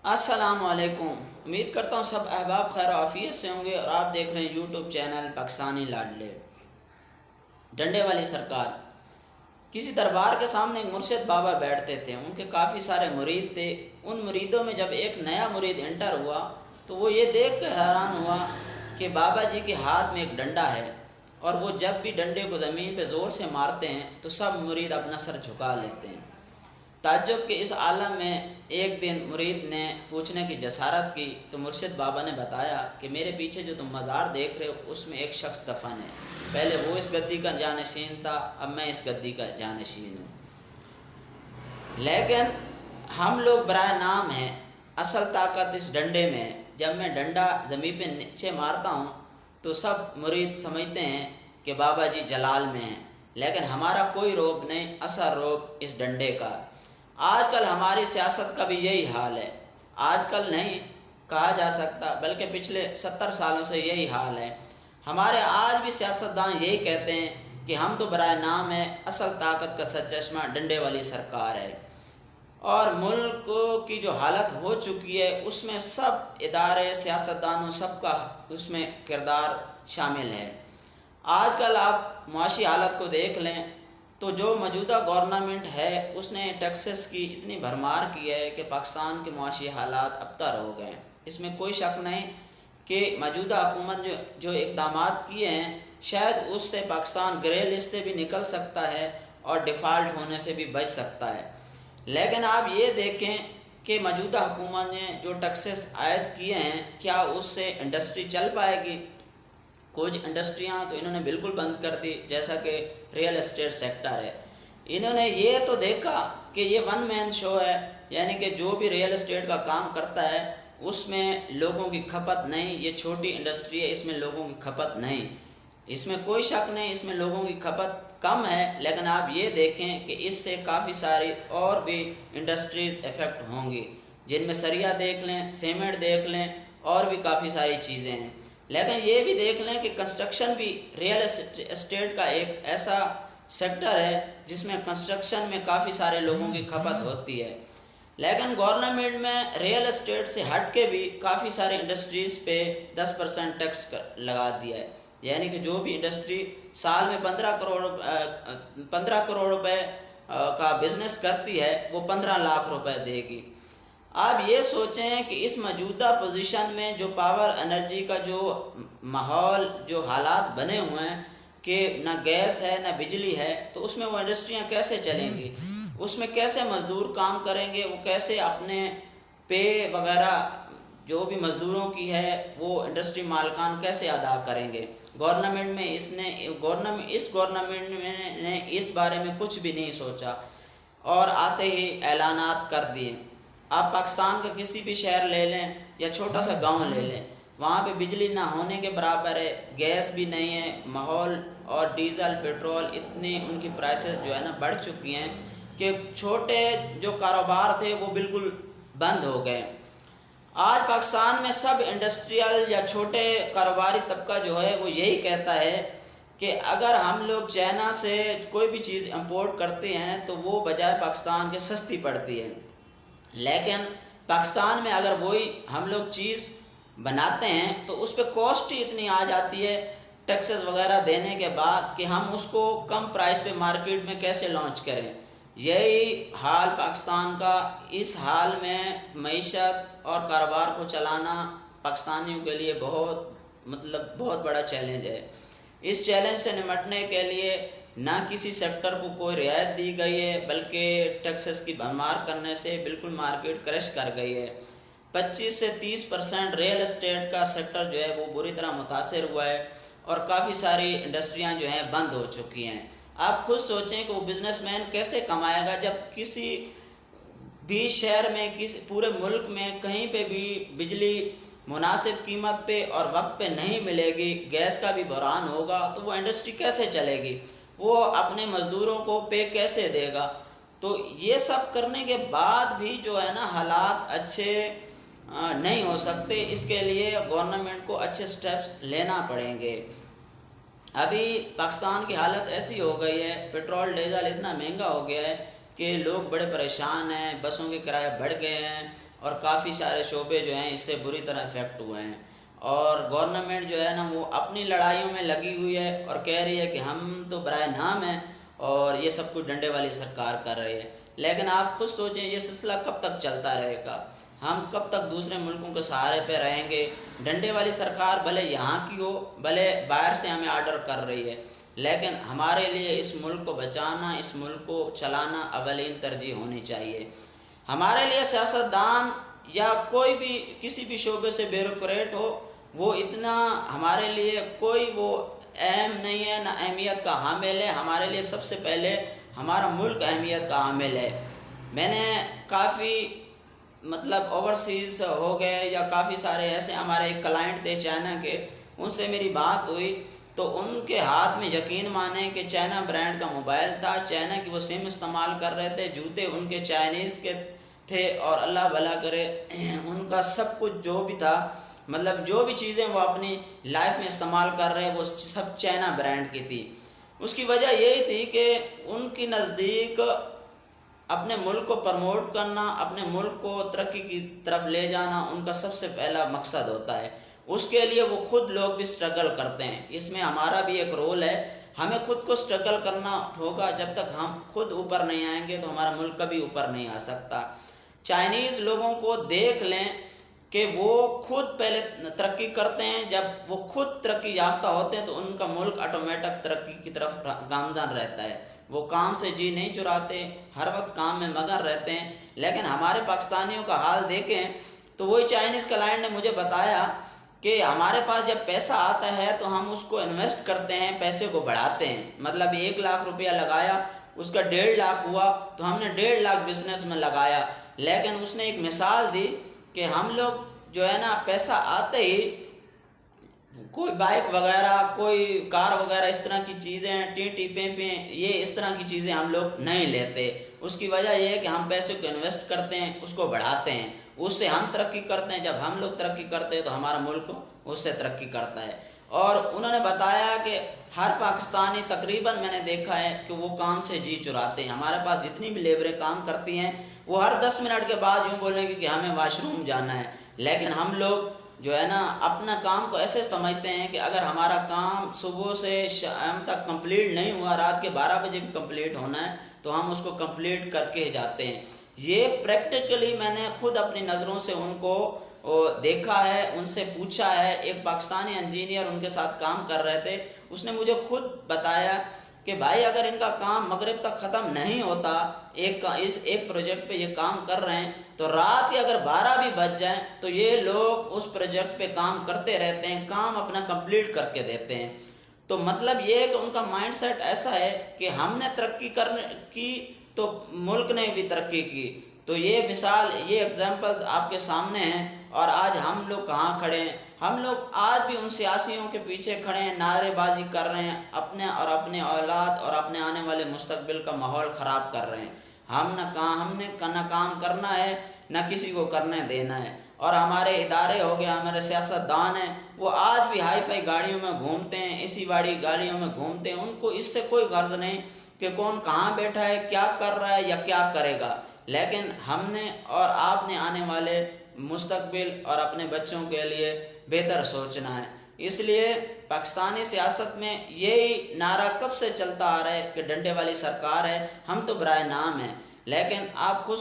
السلام علیکم۔ امید کرتا ہوں سب احباب خیر و عافیت سے ہوں گے اور آپ دیکھ رہے ہیں یوٹیوب چینل پاکستانی لاڈلے۔ ڈنڈے والی سرکار۔ کسی دربار کے سامنے ایک مرشد بابا بیٹھتے تھے، ان کے کافی سارے مرید تھے۔ ان مریدوں میں جب ایک نیا مرید انٹر ہوا تو وہ یہ دیکھ کر حیران ہوا کہ بابا جی کے ہاتھ میں ایک ڈنڈا ہے، اور وہ جب بھی ڈنڈے کو زمین پہ زور سے مارتے ہیں تو سب مرید اپنا سر جھکا لیتے ہیں۔ تعجب کے اس عالم میں ایک دن مرید نے پوچھنے کی جسارت کی تو مرشد بابا نے بتایا کہ میرے پیچھے جو تم مزار دیکھ رہے ہو اس میں ایک شخص دفن ہے، پہلے وہ اس گدی کا جانشین تھا، اب میں اس گدی کا جانشین ہوں۔ لیکن ہم لوگ برائے نام ہیں، اصل طاقت اس ڈنڈے میں ہے۔ جب میں ڈنڈا زمین پہ نیچے مارتا ہوں تو سب مرید سمجھتے ہیں کہ بابا جی جلال میں ہیں، لیکن ہمارا کوئی روب نہیں، اصل روب اس ڈنڈے کا۔ آج کل ہماری سیاست کا بھی یہی حال ہے۔ آج کل نہیں کہا جا سکتا بلکہ پچھلے 70 سالوں سے یہی حال ہے۔ ہمارے آج بھی سیاستدان یہی کہتے ہیں کہ ہم تو برائے نام ہے، اصل طاقت کا سرچشمہ ڈنڈے والی سرکار ہے۔ اور ملک کی جو حالت ہو چکی ہے اس میں سب ادارے، سیاستدانوں، سب کا اس میں کردار شامل ہے۔ آج کل آپ معاشی حالت کو دیکھ لیں تو جو موجودہ گورنمنٹ ہے اس نے ٹیکسز کی اتنی بھرمار کی ہے کہ پاکستان کے معاشی حالات ابتر ہو گئے ہیں۔ اس میں کوئی شک نہیں کہ موجودہ حکومت جو اقدامات کیے ہیں شاید اس سے پاکستان گرے لسٹ سے بھی نکل سکتا ہے اور ڈیفالٹ ہونے سے بھی بچ سکتا ہے، لیکن آپ یہ دیکھیں کہ موجودہ حکومت نے جو ٹیکسز عائد کیے ہیں کیا اس سے انڈسٹری چل پائے گی؟ کچھ انڈسٹریاں تو انہوں نے بالکل بند کر دی، جیسا کہ ریئل اسٹیٹ سیکٹر ہے۔ انہوں نے یہ تو دیکھا کہ یہ ون مین شو ہے، یعنی کہ جو بھی ریئل اسٹیٹ کا کام کرتا ہے اس میں لوگوں کی کھپت نہیں، یہ چھوٹی انڈسٹری ہے، اس میں لوگوں کی کھپت نہیں۔ اس میں کوئی شک نہیں اس میں لوگوں کی کھپت کم ہے، لیکن آپ یہ دیکھیں کہ اس سے کافی ساری اور بھی انڈسٹریز افیکٹ ہوں گی، جن میں سریا دیکھ لیں، سیمنٹ دیکھ لیں، اور بھی کافی ساری چیزیں ہیں۔ لیکن یہ بھی دیکھ لیں کہ کنسٹرکشن بھی ریئل اسٹیٹ کا ایک ایسا سیکٹر ہے جس میں کنسٹرکشن میں کافی سارے لوگوں کی کھپت ہوتی ہے، لیکن گورنمنٹ میں ریئل اسٹیٹ سے ہٹ کے بھی کافی سارے انڈسٹریز پہ 10% ٹیکس لگا دیا ہے، یعنی کہ جو بھی انڈسٹری سال میں 15 کروڑ روپے کا بزنس کرتی ہے وہ 15 لاکھ روپے دے گی۔ آپ یہ سوچیں کہ اس موجودہ پوزیشن میں جو پاور انرجی کا جو ماحول، جو حالات بنے ہوئے ہیں کہ نہ گیس ہے نہ بجلی ہے، تو اس میں وہ انڈسٹریاں کیسے چلیں گی؟ اس میں کیسے مزدور کام کریں گے؟ وہ کیسے اپنے پے وغیرہ جو بھی مزدوروں کی ہے وہ انڈسٹری مالکان کیسے ادا کریں گے؟ گورنمنٹ نے اس بارے میں کچھ بھی نہیں سوچا اور آتے ہی اعلانات کر دیے۔ آپ پاکستان کا کسی بھی شہر لے لیں یا چھوٹا سا گاؤں لے لیں، وہاں پہ بجلی نہ ہونے کے برابر ہے، گیس بھی نہیں ہے، ماحول اور ڈیزل پیٹرول اتنی ان کی پرائسز جو ہے نا بڑھ چکی ہیں کہ چھوٹے جو کاروبار تھے وہ بالکل بند ہو گئے۔ آج پاکستان میں سب انڈسٹریل یا چھوٹے کاروباری طبقہ جو ہے وہ یہی کہتا ہے کہ اگر ہم لوگ چائنا سے کوئی بھی چیز امپورٹ کرتے ہیں تو وہ بجائے پاکستان کے سستی پڑتی ہے، لیکن پاکستان میں اگر وہی ہم لوگ چیز بناتے ہیں تو اس پہ کاسٹ ہی اتنی آ جاتی ہے ٹیکسز وغیرہ دینے کے بعد کہ ہم اس کو کم پرائس پہ مارکیٹ میں کیسے لانچ کریں۔ یہی حال پاکستان کا۔ اس حال میں معیشت اور کاروبار کو چلانا پاکستانیوں کے لیے بہت بڑا چیلنج ہے۔ اس چیلنج سے نمٹنے کے لیے نہ کسی سیکٹر کو کوئی رعایت دی گئی ہے بلکہ ٹیکسز کی بھرمار کرنے سے بالکل مارکیٹ کرش کر گئی ہے۔ 25 سے 30% ریئل اسٹیٹ کا سیکٹر جو ہے وہ بری طرح متاثر ہوا ہے اور کافی ساری انڈسٹریاں جو ہیں بند ہو چکی ہیں۔ آپ خود سوچیں کہ وہ بزنس مین کیسے کمائے گا جب کسی بھی شہر میں، پورے ملک میں کہیں پہ بھی بجلی مناسب قیمت پہ اور وقت پہ نہیں ملے گی، گیس کا بھی بحران ہوگا تو وہ انڈسٹری کیسے چلے گی؟ وہ اپنے مزدوروں کو پے کیسے دے گا؟ تو یہ سب کرنے کے بعد بھی جو ہے نا حالات اچھے نہیں ہو سکتے۔ اس کے لیے گورنمنٹ کو اچھے سٹیپس لینا پڑیں گے۔ ابھی پاکستان کی حالت ایسی ہو گئی ہے، پیٹرول ڈیزل اتنا مہنگا ہو گیا ہے کہ لوگ بڑے پریشان ہیں، بسوں کے کرائے بڑھ گئے ہیں اور کافی سارے شعبے جو ہیں اس سے بری طرح افیکٹ ہوئے ہیں، اور گورنمنٹ جو ہے نا وہ اپنی لڑائیوں میں لگی ہوئی ہے اور کہہ رہی ہے کہ ہم تو برائے نام ہیں اور یہ سب کچھ ڈنڈے والی سرکار کر رہی ہے۔ لیکن آپ خود سوچیں یہ سلسلہ کب تک چلتا رہے گا؟ ہم کب تک دوسرے ملکوں کے سہارے پہ رہیں گے؟ ڈنڈے والی سرکار بھلے یہاں کی ہو، بھلے باہر سے ہمیں آرڈر کر رہی ہے، لیکن ہمارے لیے اس ملک کو بچانا، اس ملک کو چلانا اولین ترجیح ہونی چاہیے۔ ہمارے لیے سیاستدان یا کوئی بھی کسی بھی شعبے سے بیوروکریٹ ہو، وہ اتنا ہمارے لیے کوئی وہ اہم نہیں ہے، نہ اہمیت کا حامل ہے۔ ہمارے لیے سب سے پہلے ہمارا ملک اہمیت کا حامل ہے۔ میں نے کافی اوورسیز ہو گئے یا کافی سارے ایسے ہمارے ایک کلائنٹ تھے چائنا کے، ان سے میری بات ہوئی تو ان کے ہاتھ میں یقین مانیں کہ چائنا برانڈ کا موبائل تھا، چائنا کی وہ سم استعمال کر رہے تھے، جوتے ان کے چائنیز کے تھے، اور اللہ بھلا کرے ان کا سب کچھ جو بھی تھا، جو بھی چیزیں وہ اپنی لائف میں استعمال کر رہے وہ سب چائنا برانڈ کی تھی۔ اس کی وجہ یہی تھی کہ ان کی نزدیک اپنے ملک کو پروموٹ کرنا، اپنے ملک کو ترقی کی طرف لے جانا ان کا سب سے پہلا مقصد ہوتا ہے۔ اس کے لیے وہ خود لوگ بھی سٹرگل کرتے ہیں، اس میں ہمارا بھی ایک رول ہے۔ ہمیں خود کو سٹرگل کرنا ہوگا، جب تک ہم خود اوپر نہیں آئیں گے تو ہمارا ملک کبھی اوپر نہیں آ سکتا۔ چائنیز لوگوں کو دیکھ لیں کہ وہ خود پہلے ترقی کرتے ہیں، جب وہ خود ترقی یافتہ ہوتے ہیں تو ان کا ملک آٹومیٹک ترقی کی طرف گامزن رہتا ہے۔ وہ کام سے جی نہیں چراتے، ہر وقت کام میں مگن رہتے ہیں۔ لیکن ہمارے پاکستانیوں کا حال دیکھیں تو وہی چائنیز کلائنٹ نے مجھے بتایا کہ ہمارے پاس جب پیسہ آتا ہے تو ہم اس کو انویسٹ کرتے ہیں، پیسے کو بڑھاتے ہیں۔ 1,00,000 روپیہ لگایا، اس کا 1,50,000 ہوا تو ہم نے 1,50,000 بزنس میں لگایا۔ لیکن اس نے ایک مثال دی کہ ہم لوگ جو ہے نا پیسہ آتے ہی کوئی بائک وغیرہ، کوئی کار وغیرہ، اس طرح کی چیزیں ٹی پیں یہ اس طرح کی چیزیں ہم لوگ نہیں لیتے۔ اس کی وجہ یہ ہے کہ ہم پیسے کو انویسٹ کرتے ہیں، اس کو بڑھاتے ہیں، اس سے ہم ترقی کرتے ہیں۔ جب ہم لوگ ترقی کرتے ہیں تو ہمارا ملک اس سے ترقی کرتا ہے۔ اور انہوں نے بتایا کہ ہر پاکستانی تقریباً میں نے دیکھا ہے کہ وہ کام سے جی چراتے ہیں۔ ہمارے پاس جتنی بھی لیبریں کام کرتی ہیں وہ ہر 10 منٹ کے بعد یوں بولیں گے کہ ہمیں واش روم جانا ہے، لیکن ہم لوگ جو ہے نا اپنا کام کو ایسے سمجھتے ہیں کہ اگر ہمارا کام صبح سے شام تک کمپلیٹ نہیں ہوا، رات کے 12 بجے بھی کمپلیٹ ہونا ہے تو ہم اس کو کمپلیٹ کر کے جاتے ہیں۔ یہ پریکٹیکلی میں نے خود اپنی نظروں سے ان کو دیکھا ہے، ان سے پوچھا ہے۔ ایک پاکستانی انجینئر ان کے ساتھ کام کر رہے تھے، اس نے مجھے خود بتایا کہ بھائی اگر ان کا کام مغرب تک ختم نہیں ہوتا، ایک پروجیکٹ پہ یہ کام کر رہے ہیں تو رات کے اگر 12 بھی بج جائیں تو یہ لوگ اس پروجیکٹ پہ کام کرتے رہتے ہیں، کام اپنا کمپلیٹ کر کے دیتے ہیں۔ تو یہ ہے کہ ان کا مائنڈ سیٹ ایسا ہے کہ ہم نے ترقی کی تو ملک نے بھی ترقی کی۔ تو یہ مثال، یہ ایگزامپلز آپ کے سامنے ہیں، اور آج ہم لوگ کہاں کھڑے ہیں؟ ہم لوگ آج بھی ان سیاسیوں کے پیچھے کھڑے ہیں، نعرے بازی کر رہے ہیں، اپنے اور اپنے اولاد اور اپنے آنے والے مستقبل کا ماحول خراب کر رہے ہیں۔ ہم نے نہ کام کرنا ہے، نہ کسی کو کرنے دینا ہے۔ اور ہمارے ادارے ہو گئے، ہمارے سیاستدان ہیں، وہ آج بھی ہائی فائی گاڑیوں میں گھومتے ہیں، اسی بڑی گاڑیوں میں گھومتے ہیں۔ ان کو اس سے کوئی غرض نہیں کہ کون کہاں بیٹھا ہے، کیا کر رہا ہے یا کیا کرے گا۔ لیکن ہم نے اور آپ نے آنے والے مستقبل اور اپنے بچوں کے لیے بہتر سوچنا ہے۔ اس لیے پاکستانی سیاست میں یہی نعرہ کب سے چلتا آ رہا ہے کہ ڈنڈے والی سرکار ہے، ہم تو برائے نام ہیں۔ لیکن آپ خود